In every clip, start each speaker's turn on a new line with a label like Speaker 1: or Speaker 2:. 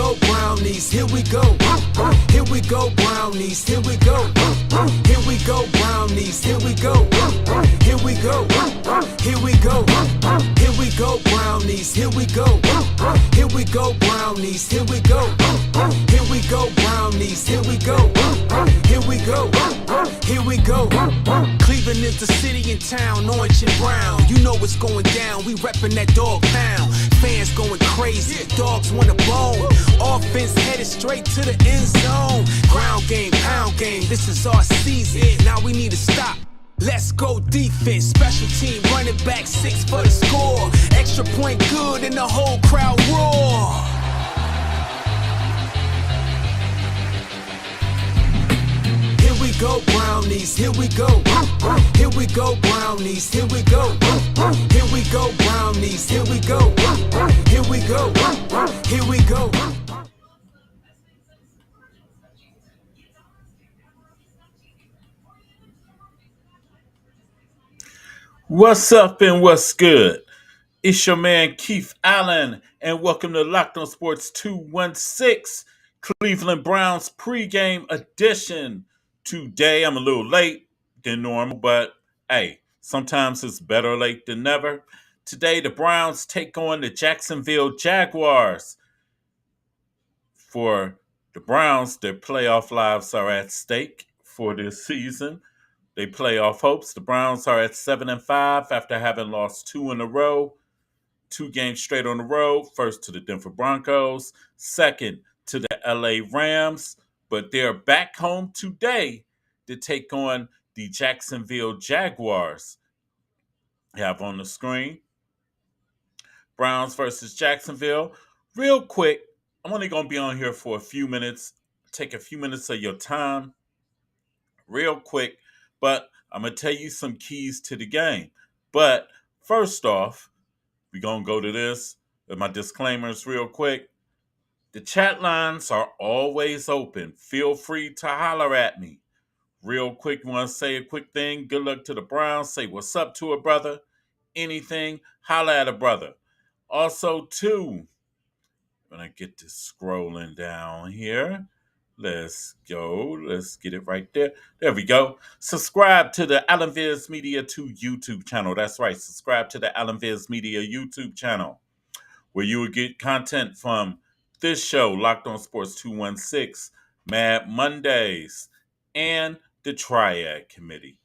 Speaker 1: go brownies, here we go. Here we go brownies, here we go. Here we go brownies, here we go. Here we go. Here we go. Here we go brownies, here we go. Here we go brownies, here we go. Here we go brownies, here we go. Here we go. Here we go. Cleveland is the city and town, orange and brown. You know what's going down, we reppin' that dog pound. Fans going crazy, dogs want a bone. Offense headed straight to the end zone. Ground game, pound game, this is our season. Now we need to stop. Let's go defense, special team, running back 6 for the score. Extra point good and the whole crowd roar. Here we go brownies, here we go. Here we go brownies, here we go. Here we go brownies, here we go. Here we go. Here we go.
Speaker 2: What's up and what's good? It's your man Keith Allen, and welcome to Locked On Sports 216, Cleveland Browns pregame edition. Today, I'm a little late than normal, but hey, sometimes it's better late than never. Today, the Browns take on the Jacksonville Jaguars. For the Browns, their playoff lives are at stake for this season. They playoff hopes. The Browns are at 7-5 after having lost 2 in a row, 2 games straight on the road. First to the Denver Broncos, second to the LA Rams, but they're back home today to take on the Jacksonville Jaguars. You have on the screen Browns versus Jacksonville. Real quick, I'm only going to be on here for a few minutes. Take a few minutes of your time. Real quick. But I'm going to tell you some keys to the game. But first off, we're going to go to this with my disclaimers real quick. The chat lines are always open. Feel free to holler at me. Real quick, want to say a quick thing. Good luck to the Browns. Say what's up to a brother. Anything, holler at a brother. Also, too, when I get to scrolling down here, let's go. Let's get it right there. There we go. Subscribe to the Alan Viz Media 2 YouTube channel. That's right. Subscribe to the Alan Viz Media YouTube channel, where you will get content from this show, Locked On Sports 216, Mad Mondays, and the Triad Committee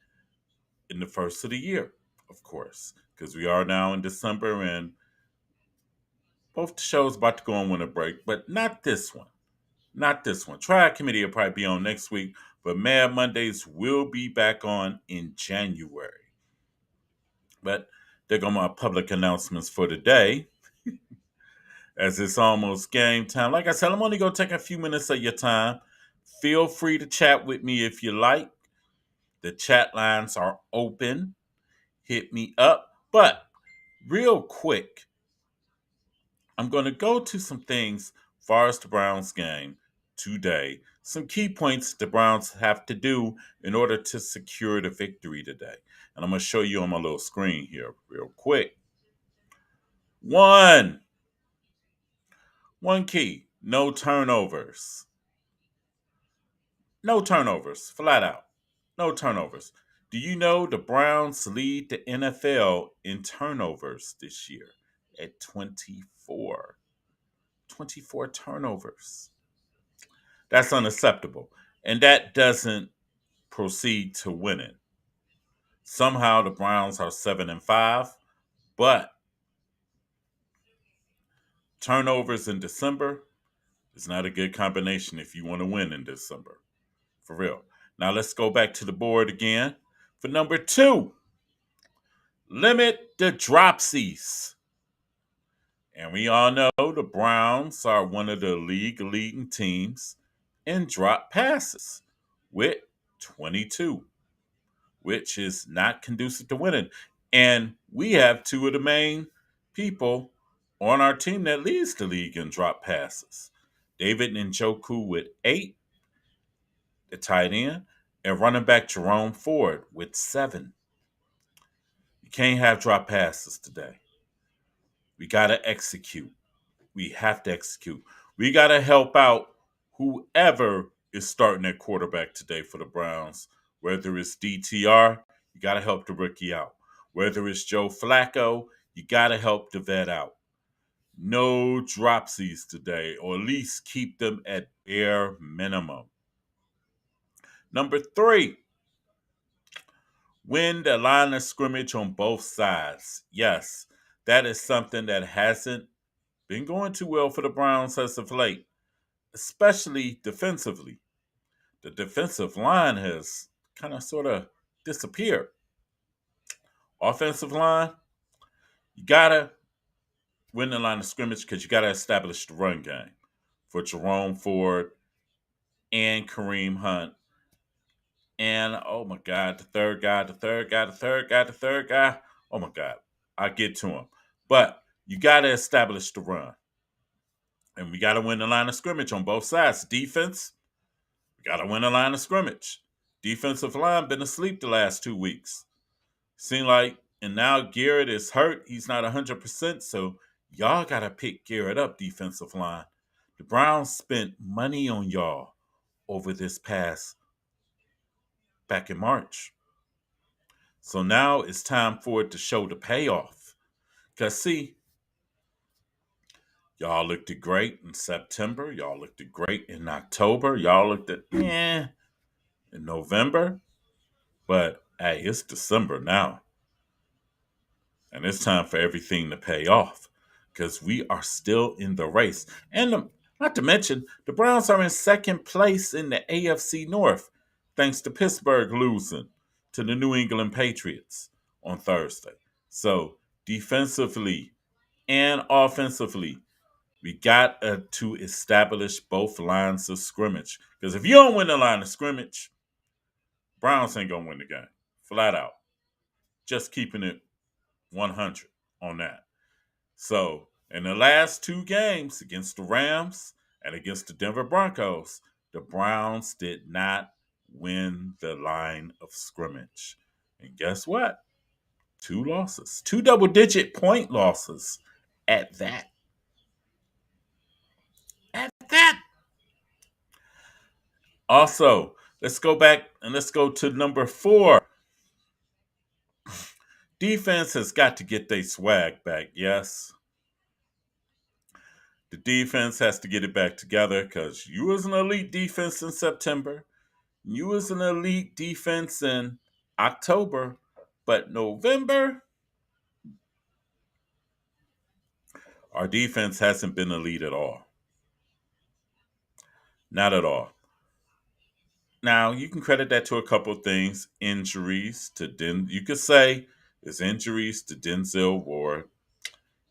Speaker 2: in the first of the year, of course, because we are now in December and both the shows about to go on winter break, but not this one. Not this one. Triad Committee will probably be on next week, but Mad Mondays will be back on in January. But they're going to have public announcements for today, as it's almost game time. Like I said, I'm only going to take a few minutes of your time. Feel free to chat with me if you like. The chat lines are open. Hit me up. But real quick, I'm going to go to some things as far as the Browns game today. Some key points the Browns have to do in order to secure the victory today. And I'm going to show you on my little screen here real quick. One key, no turnovers. No turnovers, flat out. No turnovers. Do you know the Browns lead the NFL in turnovers this year at 24? 24 turnovers. That's unacceptable. And that doesn't proceed to winning. Somehow the Browns are 7-5, but turnovers in December is not a good combination if you want to win in December. For real. Now let's go back to the board again. For number 2, limit the dropsies. And we all know the Browns are one of the league leading teams in drop passes with 22, which is not conducive to winning. And we have 2 of the main people on our team that leads the league in drop passes. David Njoku with 8, the tight end, and running back Jerome Ford with 7. You can't have drop passes today. We got to execute. We have to execute. We got to help out whoever is starting at quarterback today for the Browns. Whether it's DTR, you got to help the rookie out. Whether it's Joe Flacco, you got to help the vet out. No dropsies today, or at least keep them at bare minimum. Number 3, win the line of scrimmage on both sides. Yes, that is something that hasn't been going too well for the Browns as of late, especially defensively. The defensive line has kind of sort of disappeared. Offensive line, you got to win the line of scrimmage because you got to establish the run game for Jerome Ford and Kareem Hunt. And oh my God, the third guy. Oh my God, I'll get to him. But you got to establish the run. And we got to win the line of scrimmage on both sides. Defense, we got to win the line of scrimmage. Defensive line been asleep the last 2 weeks. Seem like, and now Garrett is hurt. He's not 100%, so y'all got to pick Garrett up, defensive line. The Browns spent money on y'all over this past back in March. So now it's time for it to show the payoff. Because, see, y'all looked great in September. Y'all looked great in October. Y'all looked in November. But, hey, it's December now. And it's time for everything to pay off. Because we are still in the race. And not to mention, the Browns are in second place in the AFC North, thanks to Pittsburgh losing to the New England Patriots on Thursday. So, defensively and offensively, we got to establish both lines of scrimmage. Because if you don't win the line of scrimmage, Browns ain't going to win the game. Flat out. Just keeping it 100 on that. So, in the last 2 games against the Rams and against the Denver Broncos, the Browns did not win the line of scrimmage. And guess what? 2 losses. 2 double-digit point losses at that. At that. Also, let's go back and let's go to number 4. Defense has got to get their swag back, yes. The defense has to get it back together because you was an elite defense in September. You was an elite defense in October. But November, our defense hasn't been elite at all. Not at all. Now, you can credit that to a couple of things. Injuries to you could say it's injuries to Denzel Ward,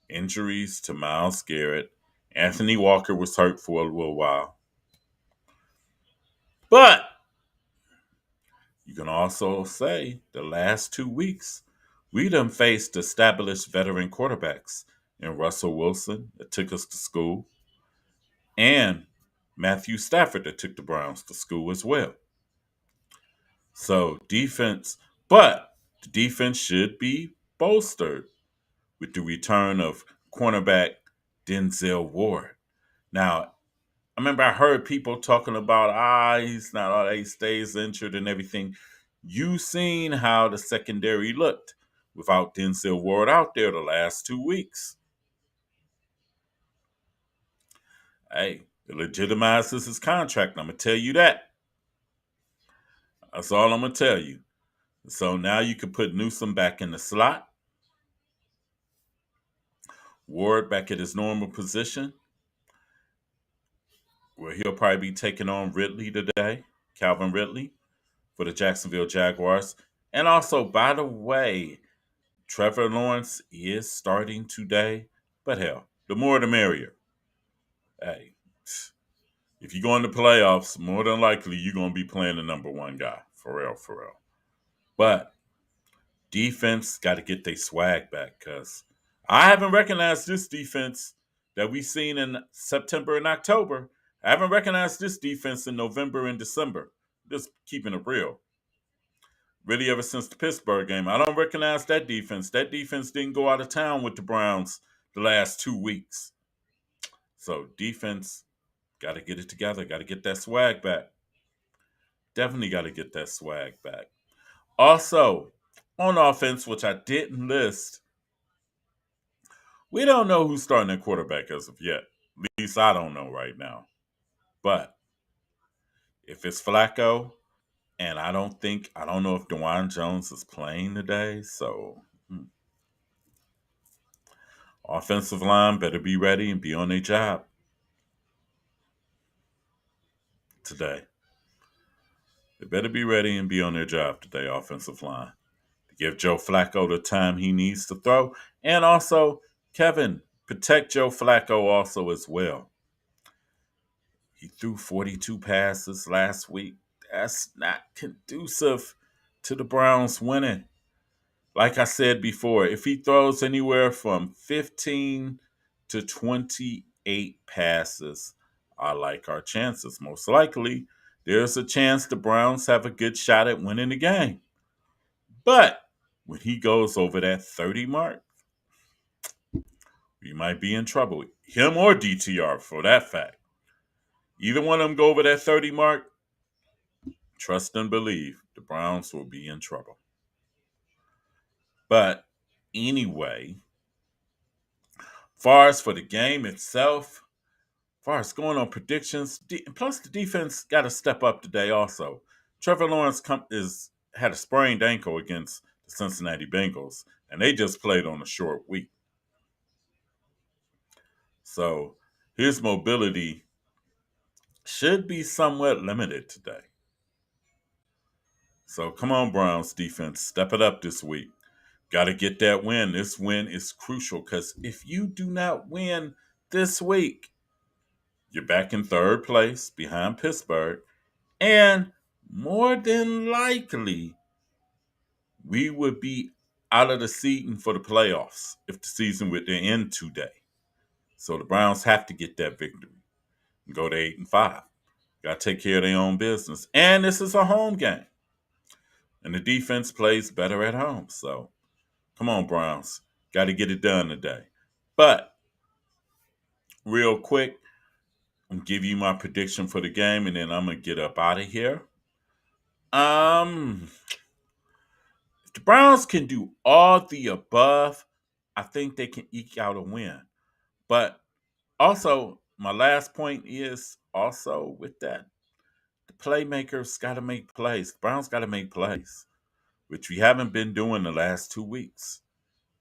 Speaker 2: injuries to Myles Garrett. Anthony Walker was hurt for a little while. But you can also say the last 2 weeks, we done faced established veteran quarterbacks in Russell Wilson that took us to school and Matthew Stafford that took the Browns to school as well. So defense, but the defense should be bolstered with the return of cornerback Denzel Ward. Now, I remember I heard people talking about, he's not, he stays injured and everything. You seen how the secondary looked without Denzel Ward out there the last 2 weeks. Hey, it legitimizes his contract. I'm going to tell you that. That's all I'm going to tell you. So now you can put Newsome back in the slot. Ward back at his normal position, where he'll probably be taking on Ridley today, Calvin Ridley, for the Jacksonville Jaguars. And also, by the way, Trevor Lawrence is starting today. But hell, the more the merrier. Hey, if you go in the playoffs, more than likely you're going to be playing the number 1 guy. For real, for real. But defense got to get their swag back because I haven't recognized this defense that we've seen in September and October. I haven't recognized this defense in November and December. Just keeping it real. Really, ever since the Pittsburgh game, I don't recognize that defense. That defense didn't go out of town with the Browns the last 2 weeks. So defense Got to get it together. Got to get that swag back. Definitely got to get that swag back. Also, on offense, which I didn't list, we don't know who's starting at quarterback as of yet. At least I don't know right now. But if it's Flacco, and I don't know if DeJuan Jones is playing today. So, offensive line better be ready and be on their job today. They better be ready and be on their job today, offensive line. To give Joe Flacco the time he needs to throw. And also, Kevin, protect Joe Flacco also as well. He threw 42 passes last week. That's not conducive to the Browns winning. Like I said before, if he throws anywhere from 15 to 28 passes, I like our chances. Most likely, there's a chance the Browns have a good shot at winning the game. But when he goes over that 30 mark, we might be in trouble. Him or DTR for that fact. Either one of them go over that 30 mark, trust and believe the Browns will be in trouble. But anyway, far as for the game itself, far as going on predictions, plus the defense got to step up today also. Trevor Lawrence had a sprained ankle against the Cincinnati Bengals, and they just played on a short week. So his mobility should be somewhat limited today. So come on, Browns defense, step it up this week. Got to get that win. This win is crucial because if you do not win this week, you're back in third place behind Pittsburgh. And more than likely, we would be out of the season for the playoffs if the season would end today. So the Browns have to get that victory and go to 8-5. Got to take care of their own business. And this is a home game. And the defense plays better at home. So come on, Browns. Got to get it done today. But real quick, I'm going to give you my prediction for the game, and then I'm going to get up out of here. If the Browns can do all the above, I think they can eke out a win. But also, my last point is also with that, the playmakers got to make plays. The Browns got to make plays, which we haven't been doing the last 2 weeks.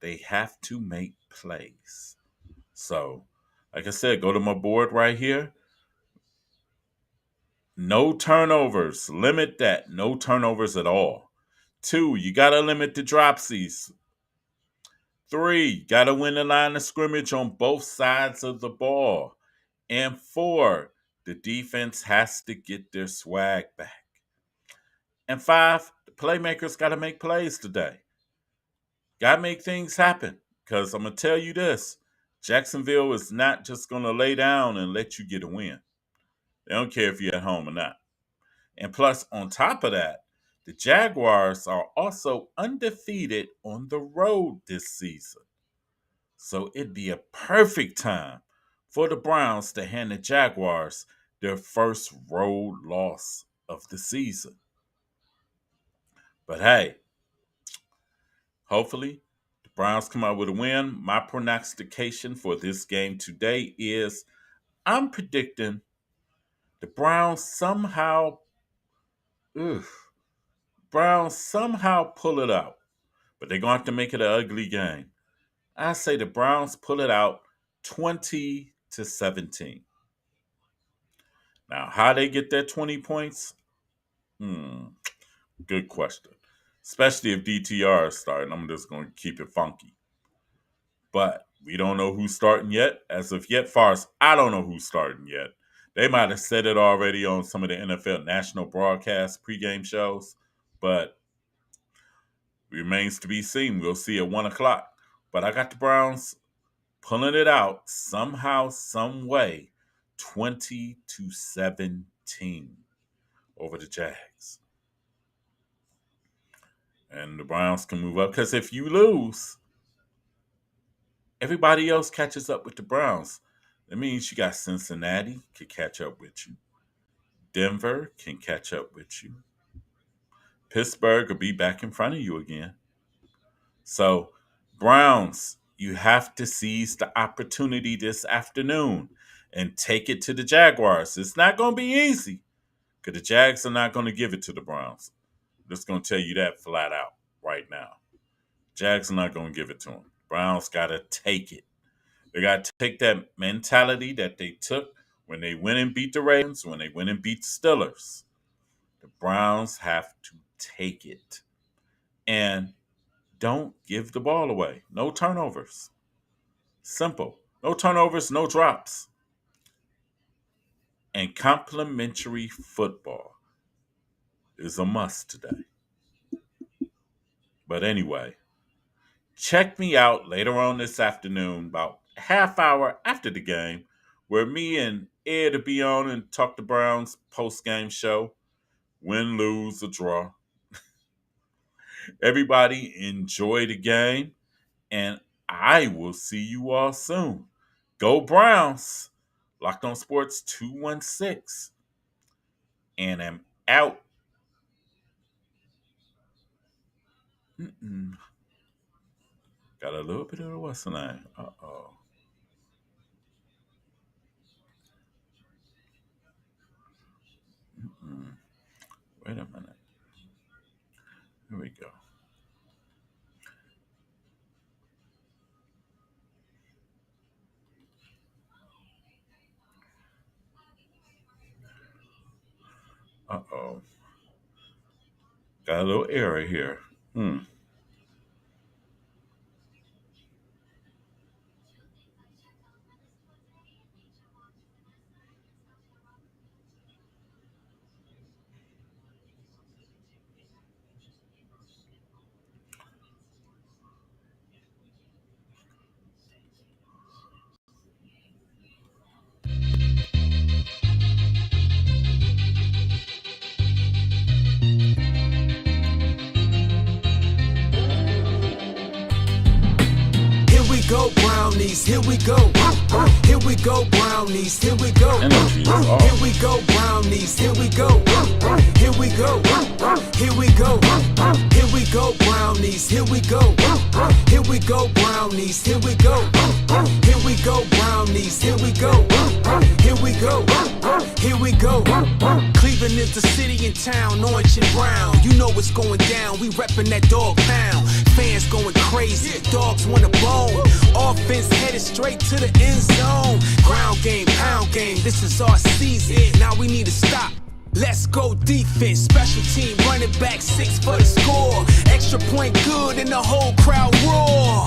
Speaker 2: They have to make plays. So, like I said, go to my board right here. No turnovers. Limit that. No turnovers at all. 2, you got to limit the dropsies. 3, got to win the line of scrimmage on both sides of the ball. And 4, the defense has to get their swag back. And 5, the playmakers got to make plays today. Got to make things happen. Because I'm going to tell you this, Jacksonville is not just going to lay down and let you get a win. They don't care if you're at home or not. And plus, on top of that, the Jaguars are also undefeated on the road this season. So it'd be a perfect time for the Browns to hand the Jaguars their first road loss of the season. But hey, hopefully the Browns come out with a win. My prognostication for this game today is I'm predicting the Browns somehow pull it out. But they're going to have to make it an ugly game. I say the Browns pull it out 20-17. Now, how they get that 20 points? Good question. Especially if DTR is starting. I'm just going to keep it funky. But we don't know who's starting yet. As of yet, far as I don't know who's starting yet. They might have said it already on some of the NFL national broadcast pregame shows. But remains to be seen. We'll see at 1 o'clock. But I got the Browns pulling it out somehow, some way, 20-17 over the Jags. And the Browns can move up. Because if you lose, everybody else catches up with the Browns. That means you got Cincinnati can catch up with you. Denver can catch up with you. Pittsburgh will be back in front of you again. So, Browns, you have to seize the opportunity this afternoon and take it to the Jaguars. It's not going to be easy because the Jags are not going to give it to the Browns. I'm just going to tell you that flat out right now. Jags are not going to give it to them. Browns got to take it. They got to take that mentality that they took when they went and beat the Ravens, when they went and beat the Steelers. The Browns have to take it. And don't give the ball away. No turnovers. Simple. No turnovers, no drops. And complimentary football is a must today. But anyway, check me out later on this afternoon, about a half hour after the game, where me and Ed will be on and talk the Browns post-game show. Win, lose, or draw. Everybody enjoy the game, and I will see you all soon. Go Browns. Locked on Sports 216. And I'm out. Got a little bit of what's the name? Uh-oh. Wait a minute. Here we go. Uh-oh. Got a little error here.
Speaker 1: Go Brownies, here we go. Here we go Brownies, here we go. Here we go Brownies, here we go. Here we go. Here we go. Here we go Brownies, here we go. Here we go Brownies, here we go. Here we go Brownies, here we go. Here we go. Here we go. Cleveland is the city and town, orange and brown. You know what's going down. We reppin' that dog pound. Fans going crazy, dogs want a bone. Offense headed straight to the end zone. Ground game, pound game, this is our season. Now we need to stop. Let's go defense, special team, running back 6 for the score. Extra point good and the whole crowd roar.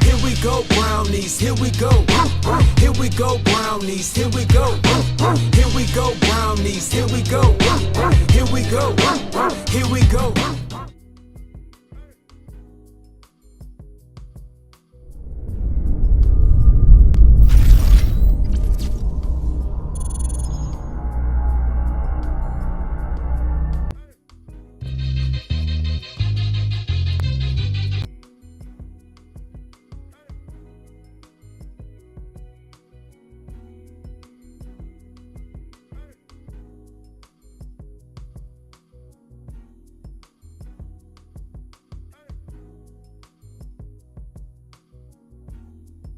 Speaker 1: Here we go Brownies, here we go. Here we go Brownies, here we go. Here we go Brownies, here we go. Here we go. Here we go.